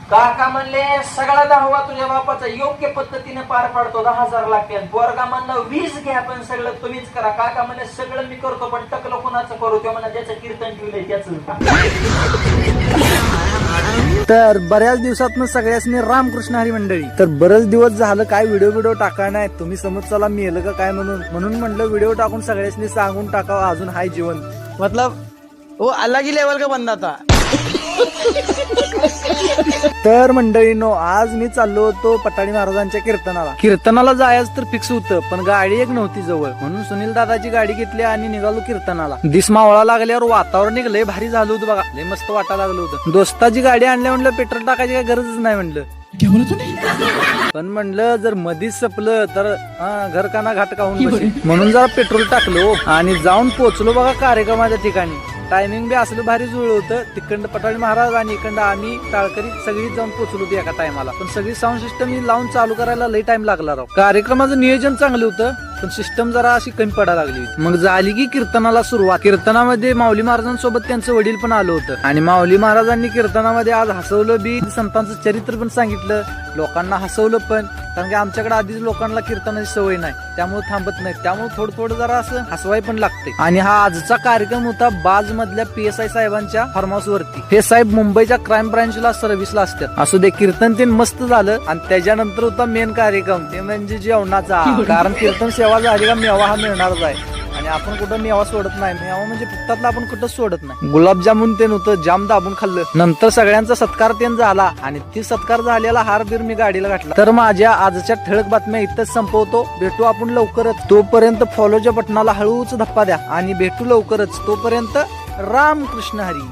काका म्हणले सगळा दावा तुझ्या बापाचा योग्य पद्धतीने पार पाडतो, 10,000 लागते. पोरगा म्हणला 20 घ्या पण सगळं तुम्हीच करा. काका म्हणले सगळं मी करतो पण टकलं कोणाचं करू? ते म्हणा ज्याचं कीर्तन ठेवलंय त्याच. तर बऱ्याच दिवसातनं सगळ्यांनी रामकृष्ण हरी मंडळी. तर बरेच दिवस झालं काय व्हिडिओ टाका नाही. तुम्ही समज चला मेलं का काय म्हणून म्हणलं व्हिडिओ टाकून सगळ्यांनी सांगून टाकावं अजून हाय जीवन. मतलब वो अलग ही लेवल का बंदा था. तर मंडळीनो आज मी चाललो होतो पटाडी महाराजांच्या कीर्तनाला जायचं तर फिक्स होतं, पण गाडी एक नव्हती जवळ. म्हणून सुनील दादाची गाडी घेतली आणि निघालो कीर्तनाला. दिस मावळा लागल्यावर वातावरण लय भारी झालं होतं बघा, लय मस्त वाटायला लागलं होतं. दोस्ताची गाडी आणल्या म्हणलं पेट्रोल टाकायची काय गरजच नाही म्हणलं. पण म्हणलं जर मधीच संपलं तर घर काना घाट काहून बसेल. म्हणून जरा पेट्रोल टाकलो आणि जाऊन पोहोचलो बघा कार्यक्रमाच्या ठिकाणी. टायमिंग बी असलं भारी जुळलं होतं. तिकडं पटाडी महाराज आणि इकडं आम्ही टाळकरी सगळी जाऊन पोहोचलो होतो एका टायमाला. पण सगळी साऊंड सिस्टम लावून चालू करायला लई टाइम लागला राव. कार्यक्रमाचं नियोजन चांगलं होतं पण सिस्टम जरा अशी कमी पडायला लागली होती. मग झाली की कीर्तनाला सुरुवात. कीर्तनामध्ये माऊली महाराजांसोबत त्यांचं वडील पण आलं होतं आणि माऊली महाराजांनी कीर्तनामध्ये आज हसवलं बी, संतांचं चरित्र पण सांगितलं, लोकांना हसवलं पण. कारण की आमच्याकडे आधीच लोकांना कीर्तनाची सवय नाही, त्यामुळे थांबत नाही. त्यामुळे थोडं जरा असं हसवाय पण लागते. आणि हा आजचा कार्यक्रम होता बाज मधल्या PSI साहेबांच्या फार्म हाऊस वरती. हे साहेब मुंबईच्या क्राईम ब्रांचला सर्व्हिसला असतात. असू दे, कीर्तन ते मस्त झालं. आणि त्याच्यानंतर होता मेन कार्यक्रम, ते म्हणजे जेवणाचा. कारण कीर्तन सेवा झाली का मेवा हा मिळणारच आहे. आणि आपण कुठं मेवा सोडत नाही. मेवा म्हणजे फुकटातला आपण कुठंच सोडत नाही. गुलाबजामुन ते नव्हतं, जाम दाबून खाल्लं. नंतर सगळ्यांचा सत्कार तेन झाला आणि ती सत्कार झालेला हार बीर मी गाडीला घातला. तर माझ्या आजच्या ठळक बातम्या इथंच संपवतो. भेटू आपण लवकरच. तोपर्यंत फॉलोच्या बटनाला हळूच धप्पा द्या आणि भेटू लवकरच. तोपर्यंत रामकृष्ण हरी.